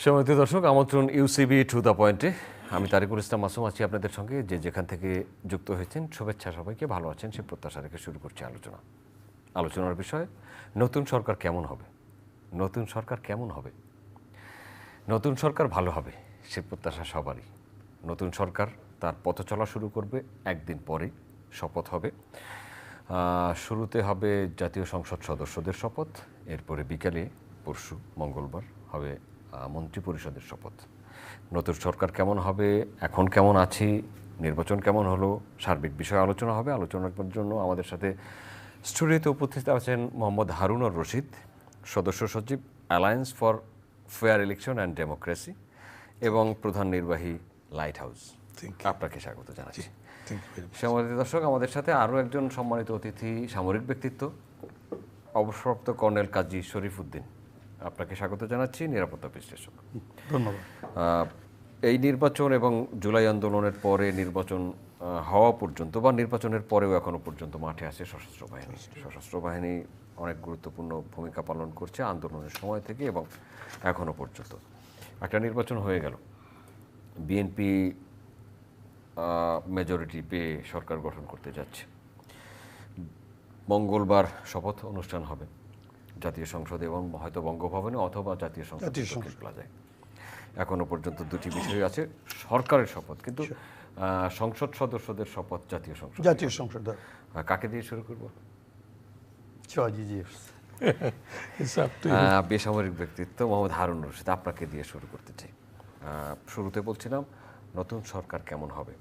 সম্মানিত দর্শক, আমন্ত্রণ ইউসিবি টু দ্য পয়েন্টে। আমি তারিকুল ইসলাম মাসুম আছি আপনাদের সঙ্গে। যে যেখান থেকে যুক্ত হয়েছেন শুভেচ্ছা, সবাইকে ভালো আছেন সে প্রত্যাশা রেখে শুরু করছি আলোচনার বিষয় নতুন সরকার কেমন হবে। নতুন সরকার কেমন হবে? নতুন সরকার ভালো হবে সে প্রত্যাশা সবারই। নতুন সরকার তার পথ চলা শুরু করবে একদিন পরেই, শপথ হবে। শুরুতে হবে জাতীয় সংসদ সদস্যদের শপথ, এরপরে বিকালে পরশু মঙ্গলবার হবে মন্ত্রিপরিষদের শপথ। নতুন সরকার কেমন হবে, এখন কেমন আছি, নির্বাচন কেমন হলো, সার্বিক বিষয়ে আলোচনা হবে। আলোচনার জন্য আমাদের সাথে স্টুডিওতে উপস্থিত আছেন মোহাম্মদ হারুনুর রশিদ, সদস্য সচিব alliance for fair election and democracy এবং প্রধান নির্বাহী লাইট হাউস। আপনাকে স্বাগত জানাচ্ছি। সম্মানিত দর্শক, আমাদের সাথে আরও একজন সম্মানিত অতিথি, সামরিক ব্যক্তিত্ব, অবসরপ্রাপ্ত কর্নেল কাজী শরীফ উদ্দিন। আপনাকে স্বাগত জানাচ্ছি, নিরাপত্তা বিশ্লেষক। ধন্যবাদ। এই নির্বাচন এবং জুলাই আন্দোলনের পরে নির্বাচন হওয়া পর্যন্ত বা নির্বাচনের পরেও এখনো পর্যন্ত মাঠে আছে সশস্ত্র বাহিনী। সশস্ত্র বাহিনী অনেক গুরুত্বপূর্ণ ভূমিকা পালন করছে আন্দোলনের সময় থেকে এবং এখনো পর্যন্ত। একটা নির্বাচন হয়ে গেল, বিএনপি মেজরিটি পেয়ে সরকার গঠন করতে যাচ্ছে। মঙ্গলবার শপথ অনুষ্ঠান হবে জাতীয় সংসদে এবং হয়তো বঙ্গভবনে অথবা জাতীয় সংসদ প্লাজায়। এখনো পর্যন্ত দুটি বিষয় আছে, সরকারের শপথ কিন্তু সংসদ সদস্যদের শপথ জাতীয় সংসদ। কাকে দিয়ে শুরু করব? বেসামরিক ব্যক্তিত্ব মোহাম্মদ হারুনুর রশিদ, আপনাকে দিয়ে শুরু করতে চাই। শুরুতে বলছিলাম নতুন সরকার কেমন হবে।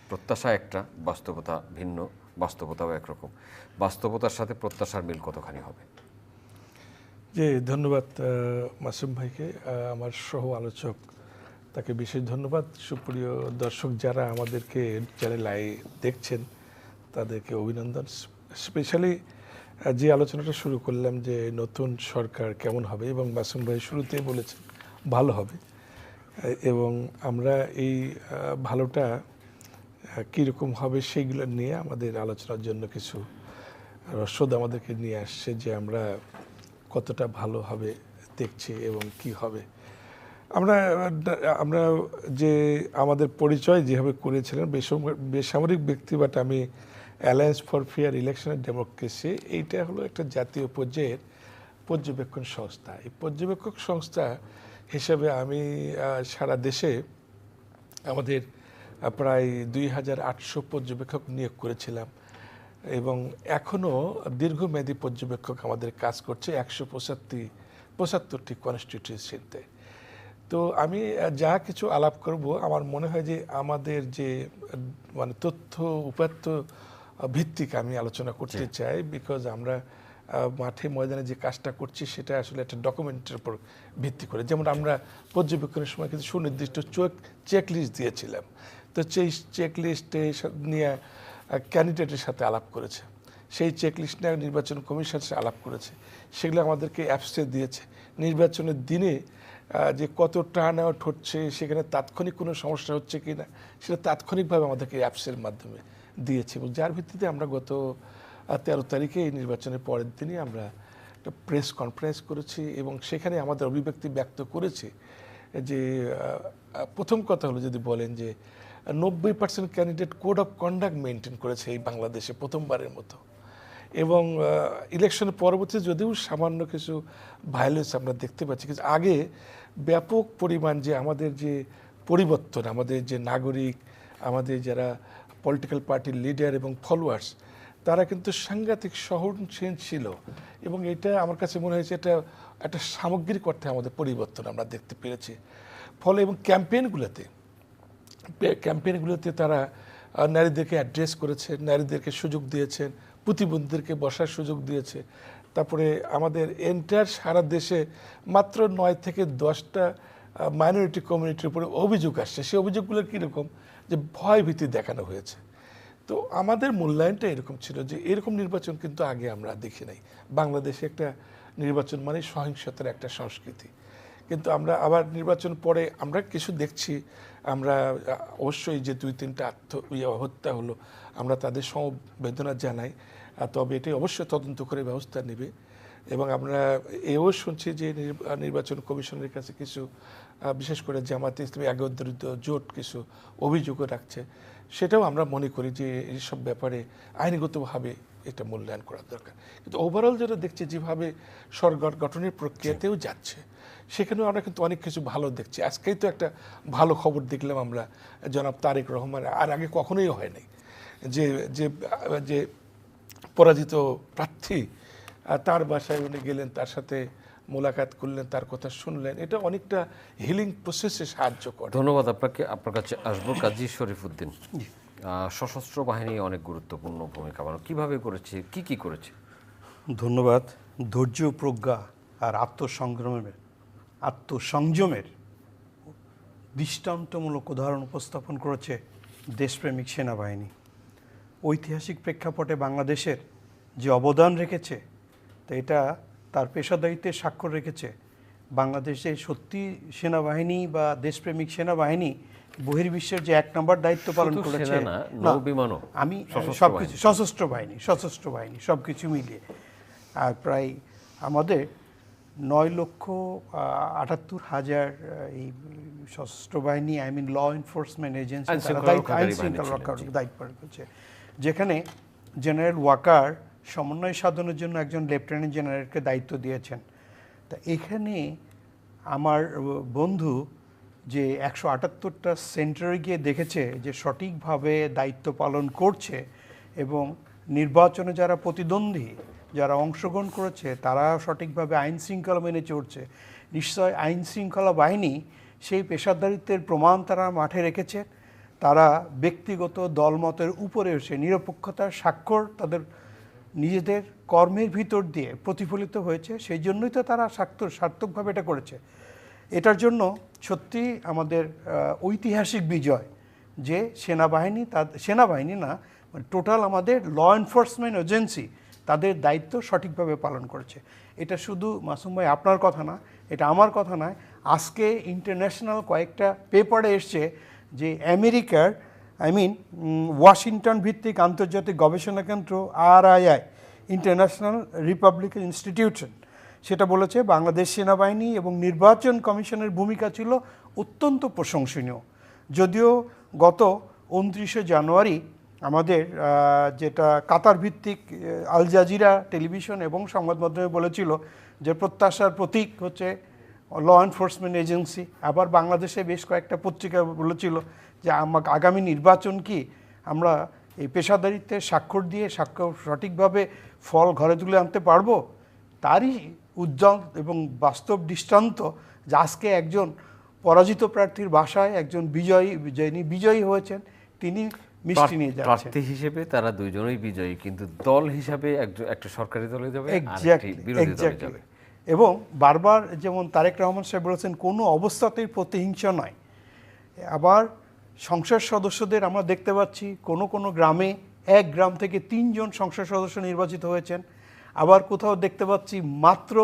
প্রত্যাশা একটা, বাস্তবতা ভিন্ন, বাস্তবতাও একরকম। বাস্তবতার সাথে প্রত্যাশার মিল কতখানি হবে? যে ধন্যবাদ মাসুম ভাইকে, আমার সহ আলোচক তাকে বিশেষ ধন্যবাদ। সুপ্রিয় দর্শক যারা আমাদেরকে চ্যানেলে দেখছেন তাদেরকে অভিনন্দন। স্পেশালি যে আলোচনাটা শুরু করলাম যে নতুন সরকার কেমন হবে, এবং মাসুম ভাই শুরুতেই বলেছেন ভালো হবে, এবং আমরা এই ভালোটা কীরকম হবে সেইগুলো নিয়ে আমাদের আলোচনার জন্য কিছু রসদ আমাদেরকে নিয়ে আসছে, যে আমরা কতটা ভালোভাবে দেখছি এবং কি হবে। আমরা যে আমাদের পরিচয় যেভাবে করেছিলেন বেসামরিক ব্যক্তি, বাট আমি alliance for fair election and democracy, এইটা হলো একটা জাতীয় পর্যায়ের পর্যবেক্ষণ সংস্থা। এই পর্যবেক্ষক সংস্থা হিসেবে আমি সারা দেশে আমাদের প্রায় 2800 পর্যবেক্ষক নিয়োগ করেছিলাম, এবং এখনও দীর্ঘমেয়াদী পর্যবেক্ষক আমাদের কাজ করছে 175টি কনস্টিটিউয়েন্সিতে। তো আমি যা কিছু আলাপ করব, আমার মনে হয় যে আমাদের যে মানে তথ্য উপাত্ত ভিত্তিক আমি আলোচনা করতে চাই, বিকজ আমরা মাঠে ময়দানে যে কাজটা করছি সেটা আসলে একটা ডকুমেন্টের উপর ভিত্তি করে। যেমন আমরা পর্যবেক্ষণের সময় কিছু সুনির্দিষ্ট চেকলিস্ট দিয়েছিলাম, তো সেই চেকলিস্টে নিয়ে ক্যান্ডিডেটের সাথে আলাপ করেছে, সেই চেকলিস্ট নিয়ে নির্বাচন কমিশনের সাথে আলাপ করেছে, সেগুলো আমাদেরকে অ্যাপসে দিয়েছে। নির্বাচনের দিনে যে কত টার্ন আউট হচ্ছে, সেখানে তাৎক্ষণিক কোনো সমস্যা হচ্ছে কি না, সেটা তাৎক্ষণিকভাবে আমাদেরকে অ্যাপসের মাধ্যমে দিয়েছে, এবং যার ভিত্তিতে আমরা গত 13 তারিখে এই নির্বাচনের পরের দিনই আমরা একটা প্রেস কনফারেন্স করেছি, এবং সেখানে আমাদের অভিব্যক্তি ব্যক্ত করেছি যে প্রথম কথা হলো, যদি বলেন যে 90% candidate code of conduct maintain করেছে এই বাংলাদেশে প্রথমবারের মতো, এবং ইলেকশনের পরবর্তী যদিও সামান্য কিছু ভায়োলেন্স আমরা দেখতে পাচ্ছি, কিন্তু আগে ব্যাপক পরিমাণ যে আমাদের যে পরিবর্তন, আমাদের যে নাগরিক, আমাদের যারা পলিটিক্যাল পার্টির লিডার এবং ফলোয়ার্স, তারা কিন্তু সাংঘাতিক সহনশীল ছিল, এবং এটা আমার কাছে মনে হয়েছে এটা একটা সামগ্রিক অর্থে আমাদের পরিবর্তন আমরা দেখতে পেরেছি। ফলে এবং ক্যাম্পেইনগুলোতে তারা নারীদেরকে অ্যাড্রেস করেছে, নারীদেরকে সুযোগ দিয়েছেন, প্রতিবন্ধীদেরকে বসার সুযোগ দিয়েছে। তারপরে আমাদের এন্টায়ার সারা দেশে মাত্র 9 থেকে 10টা মাইনরিটি কমিউনিটির উপরে অভিযোগ আসছে। সেই অভিযোগগুলো কীরকম, যে ভয় ভীতি দেখানো হয়েছে। তো আমাদের মূল্যায়নটা এরকম ছিল যে এরকম নির্বাচন কিন্তু আগে আমরা দেখি নাই। বাংলাদেশে একটা নির্বাচন মানে সহিংসতার একটা সংস্কৃতি, কিন্তু আমরা আবার নির্বাচন পরে আমরা কিছু দেখছি। আমরা অবশ্যই যে 2-3টা হত্যা হলো, আমরা তাদের সমবেদনা জানাই, তবে এটাই অবশ্যই তদন্ত করে ব্যবস্থা নেবে। এবং আমরা এও শুনছি যে নির্বাচন কমিশনের কাছে কিছু বিশেষ করে জামাতে ইসলামী একত্রিত জোট কিছু অভিযোগও রাখছে। সেটাও আমরা মনে করি যে এইসব ব্যাপারে আইনগতভাবে এটা মূল্যায়ন করা দরকার। কিন্তু ওভারঅল যেটা দেখছি যেভাবে সরকার গঠনের প্রক্রিয়াতেও যাচ্ছে, সেখানেও আমরা কিন্তু অনেক কিছু ভালো দেখছি। আজকেই তো একটা ভালো খবর দেখলাম আমরা, জনাব তারেক রহমান, আর আগে কখনোই হয় নাই যে যে যে পরাজিত প্রার্থী তার বাসায় উনি গেলেন, তার সাথে মোলাকাত করলেন, তার কথা শুনলেন। এটা অনেকটা হিলিং প্রসেসে সাহায্য করে। ধন্যবাদ আপনাকে। আপনার কাছে আসবো কাজী শরীফুদ্দিন। সশস্ত্র বাহিনী অনেক গুরুত্বপূর্ণ ভূমিকা পালন কিভাবে করেছে, কি করেছে? ধন্যবাদ। ধৈর্য, প্রজ্ঞা আর আত্মসংযমের দৃষ্টান্তমূলক উদাহরণ উপস্থাপন করেছে দেশপ্রেমিক সেনাবাহিনী। ঐতিহাসিক প্রেক্ষাপটে বাংলাদেশের যে অবদান রেখেছে, তো এটা তার পেশাদারিত্বের স্বাক্ষর রেখেছে। বাংলাদেশে সত্যি সেনাবাহিনী বা দেশপ্রেমিক সেনাবাহিনী বহির্বিশ্বের যে এক নম্বর দায়িত্ব পালন করেছে, আমি সবকিছু সশস্ত্র বাহিনী সব কিছু মিলিয়ে, আর প্রায় আমাদের 9,78,000 এই সশস্ত্র বাহিনী, ল এনফোর্সমেন্ট এজেন্সি, আইন শৃঙ্খলা রক্ষার দায়িত্ব পালন করছে। যেখানে জেনারেল ওয়াকার সমন্বয় সাধনের জন্য একজন লেফটেন্যান্ট জেনারেলকে দায়িত্ব দিয়েছেন। তা এখানে আমার বন্ধু যে 178টা সেন্টারে গিয়ে দেখেছে যে সঠিকভাবে দায়িত্ব পালন করছে, এবং নির্বাচনে যারা প্রতিদ্বন্দ্বী, যারা অংশগ্রহণ করেছে, তারা সঠিকভাবে আইন শৃঙ্খলা মেনে চলছে। নিশ্চয় আইন শৃঙ্খলা বাহিনী সেই পেশাদারিত্বের প্রমাণ তারা মাঠে রেখেছে। তারা ব্যক্তিগত দলমতের উপরে এসে নিরপেক্ষতার স্বাক্ষর তাদের নিজেদের কর্মের ভিতর দিয়ে প্রতিফলিত হয়েছে। সেই জন্যই তো তারা সার্থকভাবে এটা করেছে। এটার জন্য সত্যি আমাদের ঐতিহাসিক বিজয় যে সেনাবাহিনী না, টোটাল আমাদের ল এনফোর্সমেন্ট এজেন্সি তাদের দায়িত্ব সঠিকভাবে পালন করেছে। এটা শুধু মাসুম ভাই আপনার কথা না, এটা আমার কথা নয়। আজকে ইন্টারন্যাশনাল কয়েকটা পেপারে এসছে যে আমেরিকার ওয়াশিংটন ভিত্তিক আন্তর্জাতিক গবেষণা কেন্দ্র RII, ইন্টারন্যাশনাল রিপাবলিকান ইনস্টিটিউশন, সেটা বলেছে বাংলাদেশ সেনাবাহিনী এবং নির্বাচন কমিশনের ভূমিকা ছিল অত্যন্ত প্রশংসনীয়। যদিও গত 29শে জানুয়ারি আমাদের যেটা কাতার ভিত্তিক আল জাজিরা টেলিভিশন এবং সংবাদ মাধ্যমে বলেছিল যে প্রত্যাশার প্রতীক হচ্ছে ল এনফোর্সমেন্ট এজেন্সি। আবার বাংলাদেশে বেশ কয়েকটা পত্রিকা বলেছিল যে আগামী নির্বাচন কি আমরা এই পেশাদারিত্বের স্বাক্ষর দিয়ে সঠিকভাবে ফল ঘরে তুলে আনতে পারবো। তারই উজ্জ্বল এবং বাস্তব দৃষ্টান্ত যে আজকে একজন পরাজিত প্রার্থীর বাসায় একজন বিজয়ী হয়েছেন, তিনি মিষ্টি নিয়ে যাচ্ছেন। প্রার্থী হিসেবে তারা দুইজনই বিজয়ী, কিন্তু দল হিসাবে একটা সরকারি দলে যাবে, বিরোধী দলে যাবে। এবং বারবার যেমন তারেক রহমান সাহেব বলেছেন, কোনো অবস্থাতেই প্রতিহিংসা নয়। আবার সংসদ সদস্যদের আমরা দেখতে পাচ্ছি কোনো গ্রামে এক গ্রাম থেকে 3 জন সংসদ সদস্য নির্বাচিত হয়েছেন। আবার কোথাও দেখতে পাচ্ছি মাত্র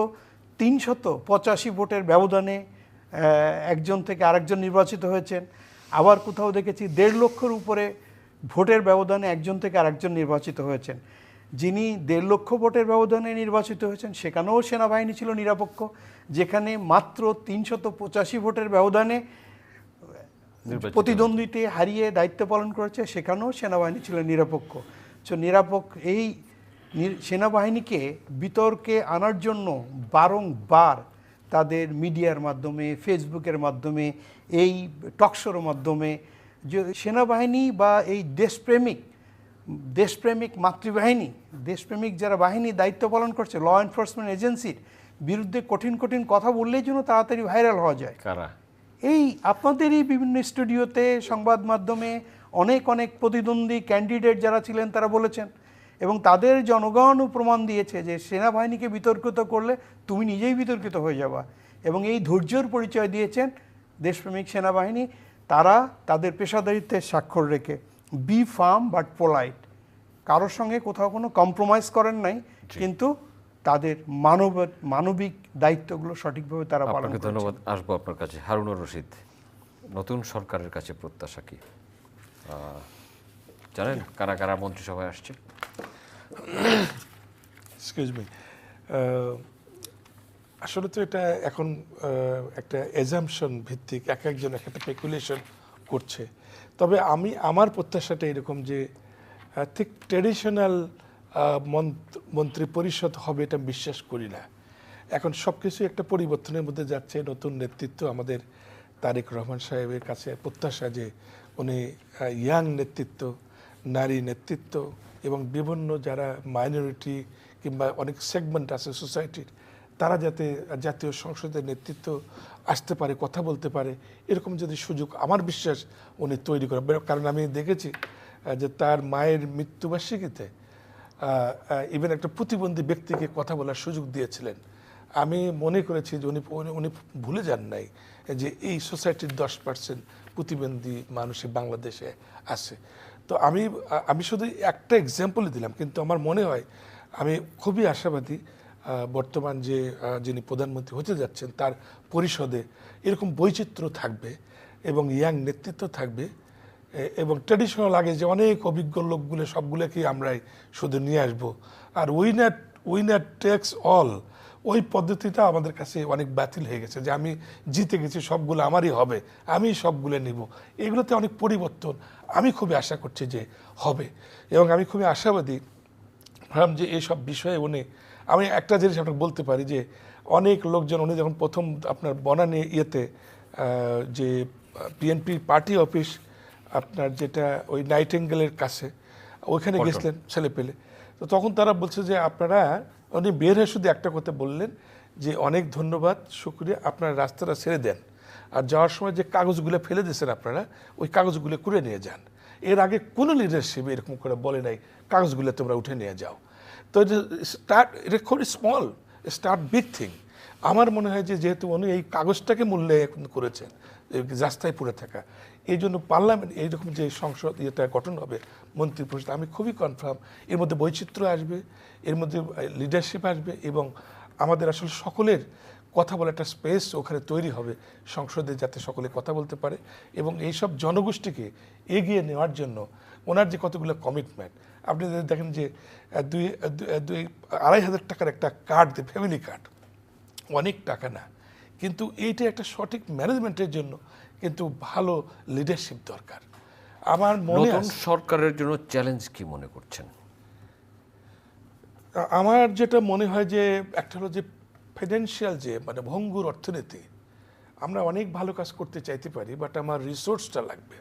385 ভোটের ব্যবধানে একজন থেকে আরেকজন নির্বাচিত হয়েছেন। আবার কোথাও দেখেছি 1.5 লক্ষের উপরে ভোটের ব্যবধানে একজন থেকে আরেকজন নির্বাচিত হয়েছেন। যিনি 1.5 লক্ষ ভোটের ব্যবধানে নির্বাচিত হয়েছেন সেখানেও সেনাবাহিনী ছিল নিরপেক্ষ। যেখানে মাত্র 385 ভোটের ব্যবধানে প্রতিদ্বন্দ্বীতে হারিয়ে দায়িত্ব পালন করেছে, সেখানেও সেনাবাহিনী ছিল নিরপেক্ষ। এই সেনাবাহিনীকে বিতর্কে আনার জন্য বারংবার তাদের মিডিয়ার মাধ্যমে, ফেসবুকের মাধ্যমে, এই টকশোর মাধ্যমে যে সেনাবাহিনী বা এই দেশপ্রেমিক মাতৃবাহিনী, দেশপ্রেমিক যারা বাহিনী দায়িত্ব পালন করছে, ল এনফোর্সমেন্ট এজেন্সির বিরুদ্ধে কঠিন কথা বললেই যেন তাড়াতাড়ি ভাইরাল হওয়া যায়। এই আপনাদেরই বিভিন্ন স্টুডিওতে, সংবাদ মাধ্যমে অনেক প্রতিদ্বন্দ্বী ক্যান্ডিডেট যারা ছিলেন তারা বলেছেন, এবং তাদের জনগণও প্রমাণ দিয়েছে যে সেনাবাহিনীকে বিতর্কিত করলে তুমি নিজেই বিতর্কিত হয়ে যাবা। এবং এই ধৈর্যের পরিচয় দিয়েছেন দেশপ্রেমিক সেনাবাহিনী। তারা তাদের পেশাদারিত্বের স্বাক্ষর রেখে বি ফার্ম বাট পোলাইট, কারোর সঙ্গে কোথাও কোনো কম্প্রোমাইজ করেন নাই, কিন্তু তাদের মানবিক দায়িত্বগুলো সঠিকভাবে তারা পালন করেছে। ধন্যবাদ। আসবো আপনার কাছে হারুনুর রশিদ। নতুন সরকারের কাছে প্রত্যাশা কি? জানেন কারা মন্ত্রিসভায় আসছে? এক্সকিউজ মি, আসলে তো এটা এখন একটা এজাম্পশন ভিত্তিক, এক একজন এক একটা স্পেকুলেশন করছে। তবে আমার প্রত্যাশাটা এরকম যে ঠিক ট্রেডিশনাল মন্ত্রী পরিষদ হবে এটা বিশ্বাস করি না। এখন সব কিছু একটা পরিবর্তনের মধ্যে যাচ্ছে। নতুন নেতৃত্ব, আমাদের তারেক রহমান সাহেবের কাছে প্রত্যাশা যে উনি ইয়াং নেতৃত্ব, নারী নেতৃত্ব এবং বিভিন্ন যারা মাইনরিটি কিংবা অনেক সেগমেন্ট আছে সোসাইটির, তারা যাতে জাতীয় সংসদের নেতৃত্ব আসতে পারে, কথা বলতে পারে, এরকম যদি সুযোগ আমার বিশ্বাস উনি তৈরি করেন। কারণ আমি দেখেছি যে তার মায়ের মৃত্যুবার্ষিকীতে ইভেন একটা প্রতিবন্ধী ব্যক্তিকে কথা বলার সুযোগ দিয়েছিলেন। আমি মনে করেছি যে উনি ভুলে যান নাই যে এই সোসাইটির 10% প্রতিবন্ধী মানুষই বাংলাদেশে আছে। তো আমি শুধু একটা এক্সাম্পলই দিলাম, কিন্তু আমার মনে হয় আমি খুবই আশাবাদী বর্তমান যিনি প্রধানমন্ত্রী হতে যাচ্ছেন তার পরিষদে এরকম বৈচিত্র্য থাকবে এবং ইয়াং নেতৃত্ব থাকবে এবং ট্র্যাডিশনাল আগে যে অনেক অভিজ্ঞ লোকগুলো সবগুলোকে আমরাই শুধু নিয়ে আসবো, আর উইনার টেক্স অল ওই পদ্ধতিটা আমাদের কাছে অনেক বাতিল হয়ে গেছে, যে আমি জিতে গেছি সবগুলো আমারই হবে, আমি সবগুলো নিব। এগুলোতে অনেক পরিবর্তন আমি খুবই আশা করছি যে হবে এবং আমি খুবই আশাবাদী ভাবলাম যে এইসব বিষয়ে আমি একটা জিনিস আপনাকে বলতে পারি যে অনেক লোকজন উনি যখন প্রথম আপনার বনানী যে বিএনপি পার্টি অফিস আপনার যেটা ওই নাইটিঙ্গেলের কাছে ওইখানে গেছিলেন ছেলে পেলে, তো তখন তারা বলছে যে উনি বের হয়ে শুধু একটা কথা বললেন যে অনেক ধন্যবাদ, শুকরিয়া, আপনারা রাস্তাটা ছেড়ে দেন, আর যাওয়ার সময় যে কাগজগুলো ফেলে দিয়েছেন আপনারা ওই কাগজগুলো করে নিয়ে যান। এর আগে কোনো লিডারশিপ এরকম করে বলে নাই কাগজগুলো তোমরা উঠে নিয়ে যাও। তো এটা খুবই স্মল স্টার্ট বিগ থিং। আমার মনে হয় যে যেহেতু উনি এই কাগজটাকে মূল্যায়ন করেছেন রাস্তায় পড়ে থাকা, এই জন্য পার্লামেন্ট এইরকম যে সংসদ এটা গঠন হবে মন্ত্রী পরিষদ, আমি খুবই কনফার্ম এর মধ্যে বৈচিত্র্য আসবে, এর মধ্যে লিডারশিপ আসবে এবং আমাদের আসলে সকলের কথা বলে একটা স্পেস ওখানে তৈরি হবে সংসদে, যাতে সকলে কথা বলতে পারে এবং এইসব জনগোষ্ঠীকে এগিয়ে নেওয়ার জন্য ওনার যে কতগুলো কমিটমেন্ট, আপনি দেখেন যে 2,500 টাকার একটা কার্ড, ফ্যামিলি কার্ড, অনেক টাকা না, কিন্তু এইটা একটা সঠিক ম্যানেজমেন্টের জন্য কিন্তু ভালো লিডারশিপ দরকার। আমার মনে হয় সরকারের জন্য চ্যালেঞ্জ কি মনে করছেন? আমার যেটা মনে হয় যে একটা হলো যে ফাইন্যান্সিয়াল যে ভঙ্গুর অর্থনীতি, আমরা অনেক ভালো কাজ করতে চাইতে পারি, বাট আমার রিসোর্সটা লাগবে।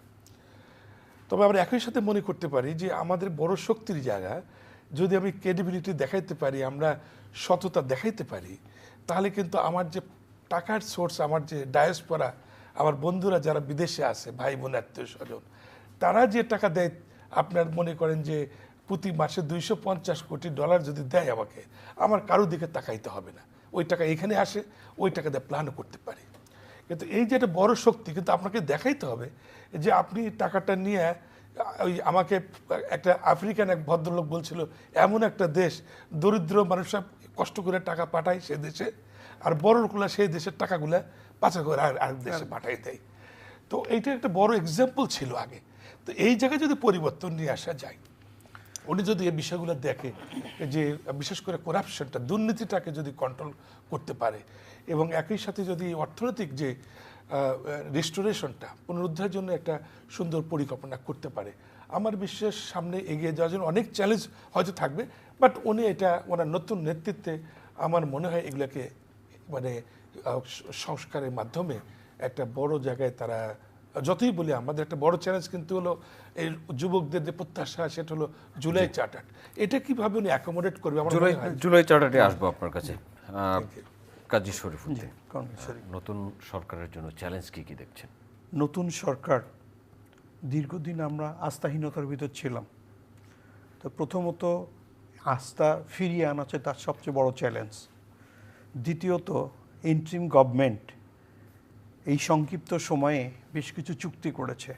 তবে আমরা একই সাথে মনে করতে পারি যে আমাদের বড় শক্তির জায়গা যদি আমি ক্রেডিবিলিটি দেখাইতে পারি, আমরা সততা দেখাইতে পারি, তাহলে কিন্তু আমার যে টাকার সোর্স, আমার যে ডায়াসপোরা, আমার বন্ধুরা যারা বিদেশে আছে, ভাই বোন আত্মীয় স্বজন, তারা যে টাকা দেয়, আপনার মনে করেন যে প্রতি মাসে $250 কোটি যদি দেয় আমাকে, আমার কারো দিকে তাকাইতে হবে না, ওই টাকা এখানে আসে, ওই টাকা দিয়ে প্ল্যানও করতে পারি। কিন্তু এই যে একটা বড় শক্তি, কিন্তু আপনাকে দেখাইতে হবে যে আপনি টাকাটা নিয়ে ওই আমাকে একটা আফ্রিকান এক ভদ্রলোক বলছিল, এমন একটা দেশ দরিদ্র মানুষরা কষ্ট করে টাকা পাঠায় সে দেশে, আর বড় লোকগুলা সেই দেশের টাকাগুলা পাচার করে আরেক দেশে পাঠাই দেয়। তো এইটা একটা বড় এক্সাম্পল ছিল আগে। তো এই জায়গায় যদি পরিবর্তন নিয়ে আসা যায়, উনি যদি এই বিষয়গুলো দেখে যে বিশেষ করে করাপশনটা, দুর্নীতিটাকে যদি কন্ট্রোল করতে পারে এবং একই সাথে যদি অর্থনৈতিক যে রিস্টোরেশনটা, পুনরুদ্ধারের জন্য একটা সুন্দর পরিকল্পনা করতে পারে, আমার বিশ্বাস সামনে এগিয়ে যাওয়ার জন্য অনেক চ্যালেঞ্জ হয়তো থাকবে, বাট উনি ওনার নতুন নেতৃত্বে আমার মনে হয় এগুলোকে সংস্কারের মাধ্যমে একটা বড় জায়গায় তারা, যতই বলি আমাদের একটা বড় চ্যালেঞ্জ কিন্তু হলো এই যুবকদের যে প্রত্যাশা, সেটা হলো জুলাই চার্টার, এটা কিভাবে উনি অ্যাকোমোডেট করবে। জুলাই চার্টারে আসবো আপনার কাছে। কাজী শরীফুদ্দিন, নতুন সরকারের জন্য চ্যালেঞ্জ কি দেখছেন? নতুন সরকার, দীর্ঘদিন আমরা আস্থাহীনতার ভিতর ছিলাম, তো প্রথমত আস্থা ফিরিয়ে আনা হচ্ছে তার সবচেয়ে বড় চ্যালেঞ্জ। দ্বিতীয়ত ইন্টারিম গভর্নমেন্ট এই সংক্ষিপ্ত সময়ে বেশ কিছু চুক্তি করেছে।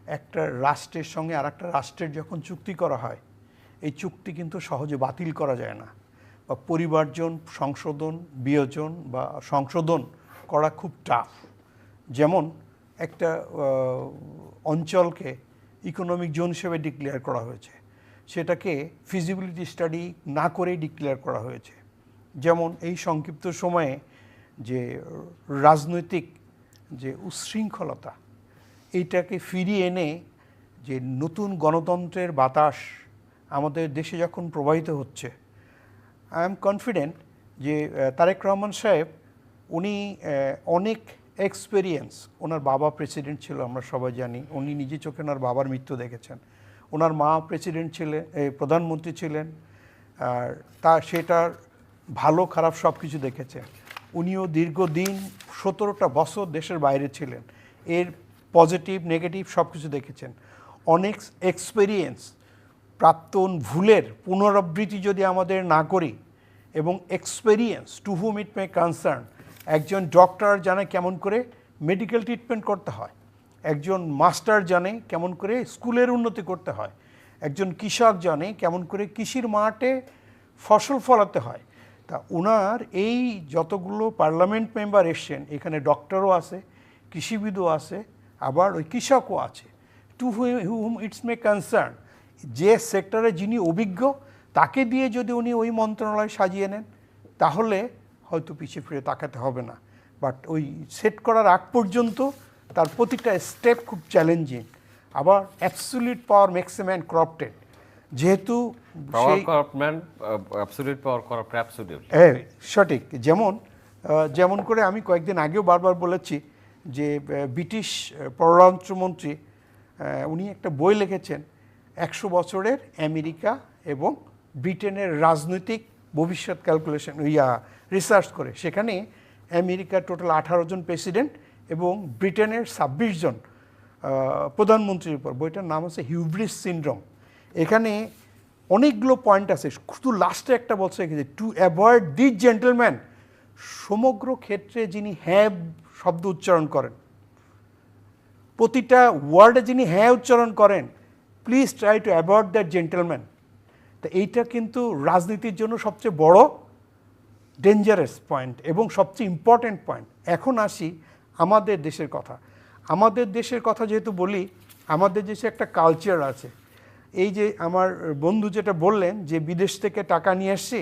একটা রাষ্ট্রের সঙ্গে আর একটা রাষ্ট্রের যখন চুক্তি করা হয়, এই চুক্তি কিন্তু সহজে বাতিল করা যায় না, বা পরিমার্জন, সংশোধন, বিয়োজন বা সংশোধন করা খুব টাফ। যেমন একটা অঞ্চলকে ইকোনমিক জোন হিসেবে ডিক্লেয়ার করা হয়েছে, সেটাকে ফিজিবিলিটি স্টাডি না করেই ডিক্লেয়ার করা হয়েছে। যেমন এই সংক্ষিপ্ত সময়ে যে রাজনৈতিক যে উচ্ছৃঙ্খলতা এইটাকে ফিরিয়ে এনে যে নতুন গণতন্ত্রের বাতাস আমাদের দেশে যখন প্রবাহিত হচ্ছে, আই এম কনফিডেন্ট যে তারেক রহমান সাহেব উনি অনেক এক্সপেরিয়েন্স, ওনার বাবা প্রেসিডেন্ট ছিল আমরা সবাই জানি, উনি নিজে চোখে ওনার বাবার মৃত্যু দেখেছেন, ওনার মা প্রেসিডেন্ট ছিলেন, প্রধানমন্ত্রী ছিলেন, আর সেটার ভালো খারাপ সব কিছু দেখেছেন। উনিও দীর্ঘদিন 17টা বছর দেশের বাইরে ছিলেন, এর পজিটিভ নেগেটিভ সব কিছু দেখেছেন। অনেক এক্সপেরিয়েন্স, প্রাক্তন ভুলের পুনরাবৃত্তি যদি আমাদের না করি, এবং এক্সপেরিয়েন্স টু হুম ইট মে কনসার্ন, একজন ডক্টর জানে কেমন করে মেডিকেল ট্রিটমেন্ট করতে হয়, একজন মাস্টার জানে কেমন করে স্কুলের উন্নতি করতে হয়, একজন কৃষক জানে কেমন করে কৃষির মাঠে ফসল ফলাতে হয়। তা ওনার এই যতগুলো পার্লামেন্ট মেম্বার এসছেন, এখানে ডক্টরও আছে, কৃষিবিদও আছে, আবার ওই কৃষকও আছে। To whom its may concern, যে সেক্টরে যিনি অভিজ্ঞ তাকে দিয়ে যদি উনি ওই মন্ত্রণালয় সাজিয়ে নেন, তাহলে হয়তো পিছিয়ে ফিরে তাকাতে হবে না। বাট ওই সেট করার আগ পর্যন্ত তার প্রতিটা স্টেপ খুব চ্যালেঞ্জিং। আবার absolute power makes a man corrupted, যেহেতু সঠিক। যেমন করে আমি কয়েকদিন আগেও বারবার বলেছি যে ব্রিটিশ পররাষ্ট্রমন্ত্রী উনি একটা বই লিখেছেন 100 বছরের আমেরিকা এবং ব্রিটেনের রাজনৈতিক ভবিষ্যৎ ক্যালকুলেশন রিসার্চ করে। সেখানে আমেরিকার টোটাল 18 জন প্রেসিডেন্ট এবং ব্রিটেনের 26 জন প্রধানমন্ত্রীর উপর। বইটার নাম হচ্ছে হিউব্রিস সিনড্রোম। এখানে অনেকগুলো পয়েন্ট আছে, শুধু লাস্টে একটা বলছে টু অ্যাভয়েড দিস জেন্টলম্যান, সমগ্র ক্ষেত্রে যিনি হ্যাঁ শব্দ উচ্চারণ করেন, প্রতিটা ওয়ার্ডে যিনি হ্যাঁ উচ্চারণ করেন, please try to avoid that gentleman. তো এইটা কিন্তু রাজনীতির জন্য সবচেয়ে বড় ডেঞ্জারাস পয়েন্ট এবং সবচেয়ে ইম্পর্ট্যান্ট পয়েন্ট। এখন আসি আমাদের দেশের কথা। আমাদের দেশের কথা যেহেতু বলি, আমাদের দেশে একটা কালচার আছে। এই যে আমার বন্ধু যেটা বললেন যে বিদেশ থেকে টাকা নিয়ে আসছে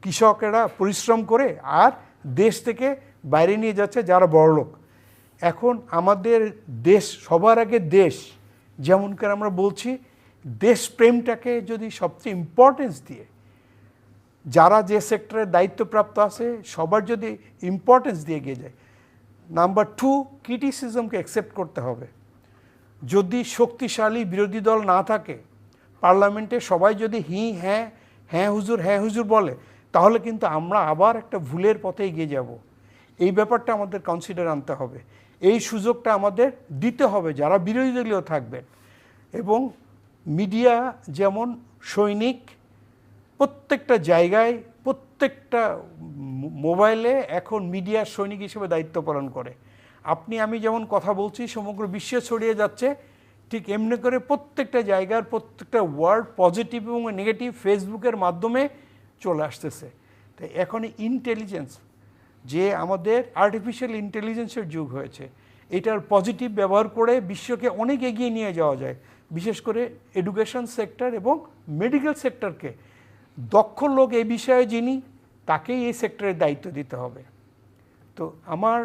কৃষকেরা পরিশ্রম করে, আর দেশ থেকে বাইরে নিয়ে যাচ্ছে যারা বড়লোক। এখন আমাদের দেশ সবার আগে দেশ, যেমন করে আমরা বলছি, দেশপ্রেমটাকে যদি সবচেয়ে ইম্পর্টেন্স দিয়ে যারা যে সেক্টরের দায়িত্বপ্রাপ্ত আছে সবার যদি ইম্পর্টেন্স দিয়ে এগিয়ে যায়। নাম্বার 2, ক্রিটিসিজমকে অ্যাকসেপ্ট করতে হবে। যদি শক্তিশালী বিরোধী দল না থাকে, পার্লামেন্টে সবাই যদি হ্যাঁ হুজুর বলে, তাহলে কিন্তু আমরা আবার একটা ভুলের পথে এগিয়ে যাব। এই ব্যাপারটা আমাদের কনসিডার আনতে হবে, এই সুযোগটা আমাদের দিতে হবে যারা বিরোধী দলীয় থাকবেন। এবং মিডিয়া যেমন সৈনিক, প্রত্যেকটা জায়গায় প্রত্যেকটা মোবাইলে এখন মিডিয়ার সৈনিক হিসেবে দায়িত্ব পালন করে। আপনি আমি যেমন কথা বলছি সমগ্র বিশ্বে ছড়িয়ে যাচ্ছে, ঠিক এমনি করে প্রত্যেকটা জায়গার প্রত্যেকটা ওয়ার্ড পজিটিভ এবং নেগেটিভ ফেসবুকের মাধ্যমে চলে আসতেছে। তাই এখন ইন্টেলিজেন্স, যে আমাদের আর্টিফিশিয়াল ইন্টেলিজেন্সের যুগ হয়েছে, এটার পজিটিভ ব্যবহার করে বিশ্বকে অনেক এগিয়ে নিয়ে যাওয়া যায়। বিশেষ করে এডুকেশন সেক্টর এবং মেডিকেল সেক্টরকে দক্ষ লোক এই বিষয়ে যিনি, তাকেই এই সেক্টরের দায়িত্ব দিতে হবে। তো আমার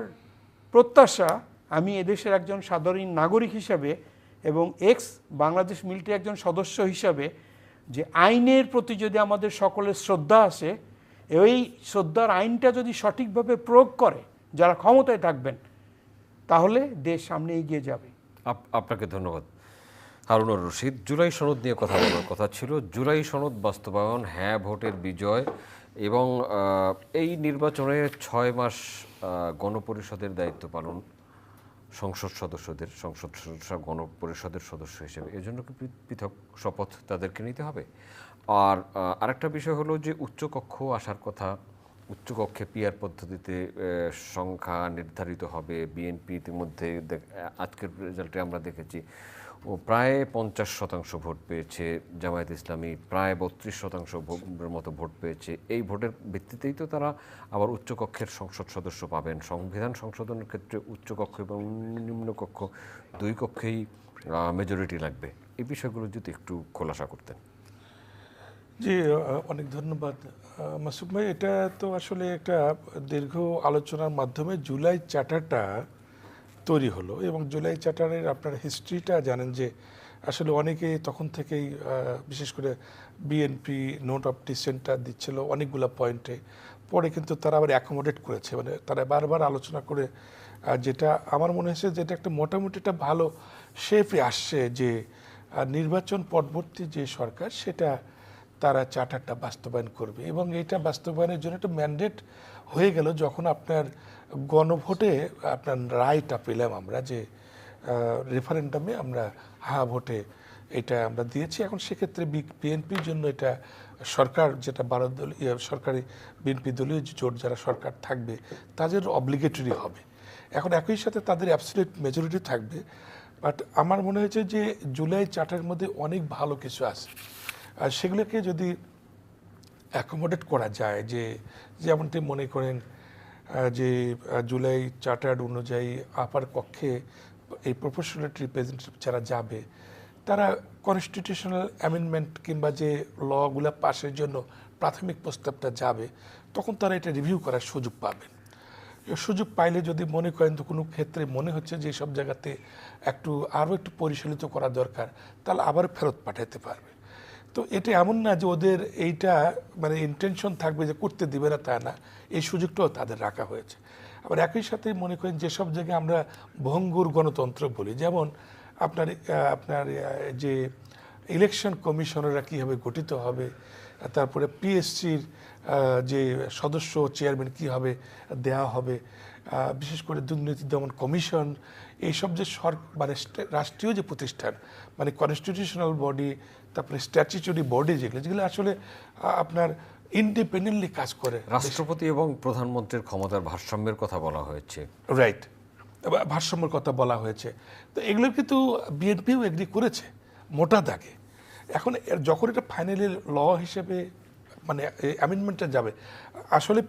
প্রত্যাশা, আমি এদেশের একজন সাধারণ নাগরিক হিসাবে এবং বাংলাদেশ মিলিটারি একজন সদস্য হিসাবে, যে আইনের প্রতি যদি আমাদের সকলের শ্রদ্ধা আসে, এই শ্রদ্ধার আইনটা যদি সঠিকভাবে প্রয়োগ করে যারা ক্ষমতায় থাকবেন, তাহলে দেশ সামনে এগিয়ে যাবে। আপনাকে ধন্যবাদ হারুনুর রশিদ। জুলাই সনদ নিয়ে কথা বলার কথা ছিল। জুলাই সনদ বাস্তবায়ন, হ্যাঁ ভোটের বিজয় এবং এই নির্বাচনে 6 মাস গণপরিষদের দায়িত্ব পালন সংসদ সদস্যদের, গণপরিষদের সদস্য হিসেবে, এজন্য কি পৃথক শপথ তাদেরকে নিতে হবে? আর আরেকটা বিষয় হলো যে উচ্চকক্ষ আসার কথা, উচ্চকক্ষে পিআর পদ্ধতিতে সংখ্যা নির্ধারিত হবে। বিএনপি ইতিমধ্যে আজকের রেজাল্টে আমরা দেখেছি প্রায় 50% ভোট পেয়েছে, জামায়াত ইসলামী প্রায় 32% মতো ভোট পেয়েছে। এই ভোটের ভিত্তিতেই তো তারা আবার উচ্চকক্ষের সংসদ সদস্য পাবেন। সংবিধান সংশোধনের ক্ষেত্রে উচ্চকক্ষ এবং নিম্নকক্ষ দুই কক্ষেই মেজরিটি লাগবে। এই বিষয়গুলো যদি একটু খোলাসা করতেন। জি, অনেক ধন্যবাদ মাসুক ভাই। এটা তো আসলে একটা দীর্ঘ আলোচনার মাধ্যমে জুলাই চার্টারটা তৈরি হলো, এবং জুলাই চার্টারের আপনার হিস্ট্রিটা জানেন যে আসলে অনেকে তখন থেকেই বিশেষ করে বিএনপি নোট অফ ডিসেন্টটা দিচ্ছিল অনেকগুলো পয়েন্টে, পরে কিন্তু তারা আবার অ্যাকোমোডেট করেছে, মানে তারা বারবার আলোচনা করে যেটা আমার মনে হয়েছে যেটা একটা মোটামুটি একটা ভালো শেপে আসছে যে নির্বাচন পরবর্তী যে সরকার সেটা তারা চার্টারটা বাস্তবায়ন করবে, এবং এইটা বাস্তবায়নের জন্য একটা ম্যান্ডেট হয়ে গেল যখন আপনার গণভোটে আপনার রায়টা পেলাম আমরা যে রেফারেন্ডামে আমরা হ্যাঁ ভোটে এটা আমরা দিয়েছি। এখন সেক্ষেত্রে বিএনপির জন্য এটা সরকার যেটা 12 দলীয় সরকারি বিএনপি দলীয় জোট যারা সরকার থাকবে তাদের অব্লিগেটরি হবে। এখন একই সাথে তাদের অ্যাবসলিউট মেজরিটি থাকবে, বাট আমার মনে হয়েছে যে জুলাই চার্টারের মধ্যে অনেক ভালো কিছু আছে, আর সেগুলোকে যদি অ্যাকোমোডেট করা যায়, যে যেমনটি মনে করেন যে জুলাই চার্টার অনুযায়ী আপার কক্ষে এই প্রপোর্শনাল রিপ্রেজেন্টেটিভ যারা যাবে তারা কনস্টিটিউশনাল অ্যামেন্ডমেন্ট কিংবা যে লগুলা পাসের জন্য প্রাথমিক প্রস্তাবটা যাবে তখন তারা এটা রিভিউ করার সুযোগ পাবেন। সুযোগ পাইলে যদি মনে করেন তো কোনো ক্ষেত্রে মনে হচ্ছে যে সব জায়গাতে আরও একটু পরিচালিত করা দরকার, তাহলে আবার ফেরত পাঠাতে পারবে। তো এটা এমন না যে ওদের এইটা মানে ইন্টেনশন থাকবে যে করতে দিবে না, তা না, এই সুযোগটাও তাদের রাখা হয়েছে। আবার একই সাথে মনে করেন যেসব জায়গায় আমরা ভঙ্গুর গণতন্ত্র বলি, যেমন আপনার যে ইলেকশন কমিশনাররা কীভাবে গঠিত হবে, তারপরে পিএসসির যে সদস্য চেয়ারম্যান কীভাবে দেওয়া হবে, বিশেষ করে দুর্নীতি দমন কমিশন, এইসব যে মানে রাষ্ট্রীয় যে প্রতিষ্ঠান মানে কনস্টিটিউশনাল বডি, তারপরে স্ট্যাচুটরি বডি যেগুলো আসলে আপনার ইন্ডিপেন্ডেন্টলি কাজ করে। রাষ্ট্রপতি এবং প্রধানমন্ত্রীর ক্ষমতার ভারসাম্যের কথা বলা হয়েছে, রাইট, ভারসাম্যের কথা বলা হয়েছে। তো এগুলো কিন্তু বিএনপিও এগ্রি করেছে মোটা দাগে। এখন যখন এটা ফাইনালি হিসেবে মানে অ্যামেন্ডমেন্টটা যাবে, আসলে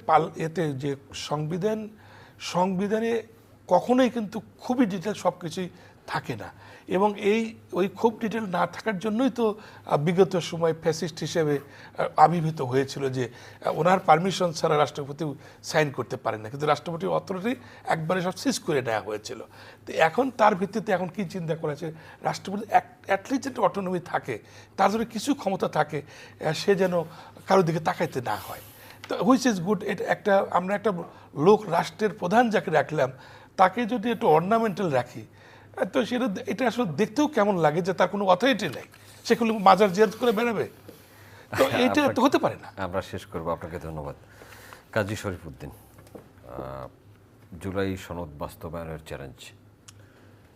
এতে যে সংবিধানে কখনোই কিন্তু খুবই ডিটেল সব কিছুই থাকে না, এবং ওই খুব ডিটেল না থাকার জন্যই তো বিগত সময় ফ্যাসিস্ট হিসেবে আবির্ভূত হয়েছিল যে ওনার পারমিশন ছাড়া রাষ্ট্রপতি সাইন করতে পারেন না, কিন্তু রাষ্ট্রপতির অথরিটি একবারে সব সিজ করে নেওয়া হয়েছিল। তো এখন তার ভিত্তিতে এখন কি চিন্তা করেছে, রাষ্ট্রপতি অ্যাটলিস্ট একটা অটোনমি থাকে, তার জন্য কিছু ক্ষমতা থাকে, সে যেন কারোর দিকে তাকাইতে না হয়। তো হুইচ ইজ গুড। এটা আমরা একটা লোক রাষ্ট্রের প্রধান যাকে রাখলাম তাকে যদি একটু অর্নামেন্টাল রাখি, তো এটা আসলে দেখতেও কেমন লাগে যে তার কোনো অথরিটি নেই, সেগুলো মাজার জিয়ারত করে বেরোবে, তো এইটা তো হতে পারে না। আমরা শেষ করবো। আপনাকে ধন্যবাদ। কাজী শরীফউদ্দিন, জুলাই সনদ বাস্তবায়নের চ্যালেঞ্জ।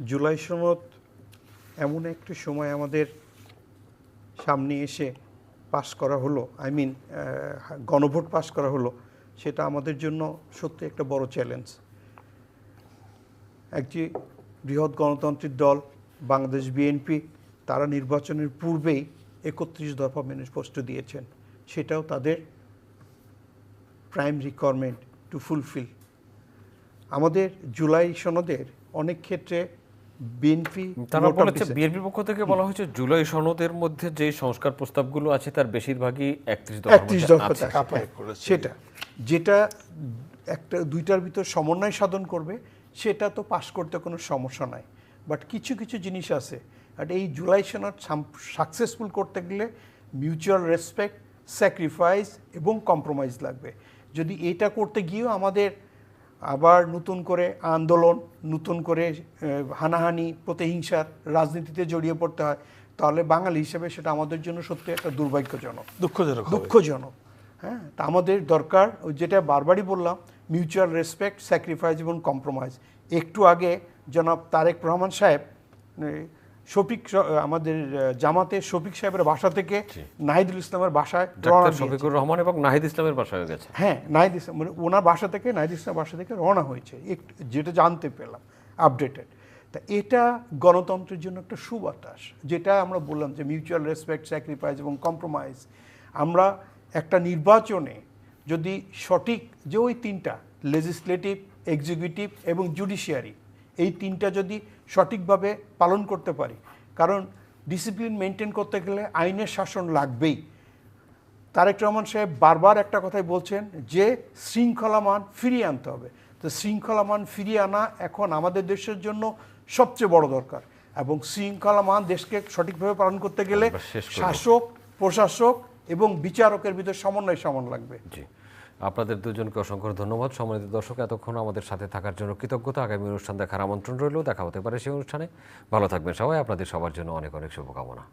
জুলাই সনদ এমন একটি সময় আমাদের সামনে এসে পাস করা হলো, গণভোট পাস করা হলো, সেটা আমাদের জন্য সত্যি একটা বড় চ্যালেঞ্জ। একটি বৃহৎ গণতান্ত্রিক দল বাংলাদেশ বিএনপি, তারা নির্বাচনের পূর্বেই 31 দফা ম্যানিফেস্টো দিয়েছেন, সেটাও তাদের প্রাইম রিকোয়ারমেন্ট টু ফুলফিল। আমাদের জুলাই সনদের অনেক ক্ষেত্রে তারা বলেছে, বিএনপির পক্ষ থেকে বলা হয়েছে জুলাই সনদের মধ্যে যে সংস্কার প্রস্তাবগুলো আছে তার বেশিরভাগই 31 দফা, সেটা যেটা দুইটার ভিতর সমন্বয় সাধন করবে সেটা তো পাশ করতে কোনো সমস্যা নাই, বাট কিছু কিছু জিনিস আছে। আর এই জুলাই সনদ সাকসেসফুল করতে গেলে মিউচুয়াল রেসপেক্ট, স্যাক্রিফাইস এবং কম্প্রোমাইজ লাগবে। যদি এটা করতে গিয়েও আমাদের আবার নতুন করে আন্দোলন, নতুন করে হানাহানি, প্রতিহিংসার রাজনীতিতে জড়িয়ে পড়তে হয়, তাহলে বাঙালি হিসেবে সেটা আমাদের জন্য সত্যি একটা দুর্ভাগ্যজনক, দুঃখজনক। হ্যাঁ, তা আমাদের দরকার যেটা বারবারই বললাম, মিউচুয়াল রেসপেক্ট, স্যাক্রিফাইস এবং কম্প্রোমাইজ। একটু আগে জনাব তারেক রহমান সাহেব আমাদের জামাতের শফিক সাহেবের বাসা থেকে নাহিদুল ইসলামের বাসায়, শফিকুর রহমান এবং নাহিদ ইসলামের বাসায় গেছে। হ্যাঁ, নাহিদ ইসলাম মানে ওনার বাসা থেকে, নাহিদ ইসলামের বাসা থেকে রওনা হয়েছে, যেটা জানতে পেলাম আপডেটেড। তা এটা গণতন্ত্রের জন্য একটা সুবাতাস, যেটা আমরা বললাম যে মিউচুয়াল রেসপেক্ট, স্যাক্রিফাইস এবং কম্প্রোমাইজ। আমরা একটা নির্বাচনে যদি সঠিক যে ওই তিনটা, লেজিসলেটিভ, এক্সিকিউটিভ এবং জুডিশিয়ারি, এই তিনটা যদি সঠিকভাবে পালন করতে পারি, কারণ ডিসিপ্লিন মেনটেন করতে গেলে আইনের শাসন লাগবেই। তারেক রহমান সাহেব বারবার একটা কথাই বলছেন যে শৃঙ্খলামান ফিরিয়ে আনতে হবে। তো শৃঙ্খলামান ফিরিয়ে আনা এখন আমাদের দেশের জন্য সবচেয়ে বড় দরকার, এবং শৃঙ্খলামান দেশকে সঠিকভাবে পালন করতে গেলে শাসক, প্রশাসক এবং বিচারকের ভিতর সমন্বয় সমান লাগবে। জি, আপনাদের দুজনকে অসংখ্য ধন্যবাদ। সম্মানিত দর্শক, এতক্ষণ আমাদের সাথে থাকার জন্য কৃতজ্ঞতা। আগামী অনুষ্ঠান দেখার আমন্ত্রণ রইল। দেখা হতে পারে সেই অনুষ্ঠানে। ভালো থাকবেন সবাই। আপনাদের সবার জন্য অনেক অনেক শুভকামনা।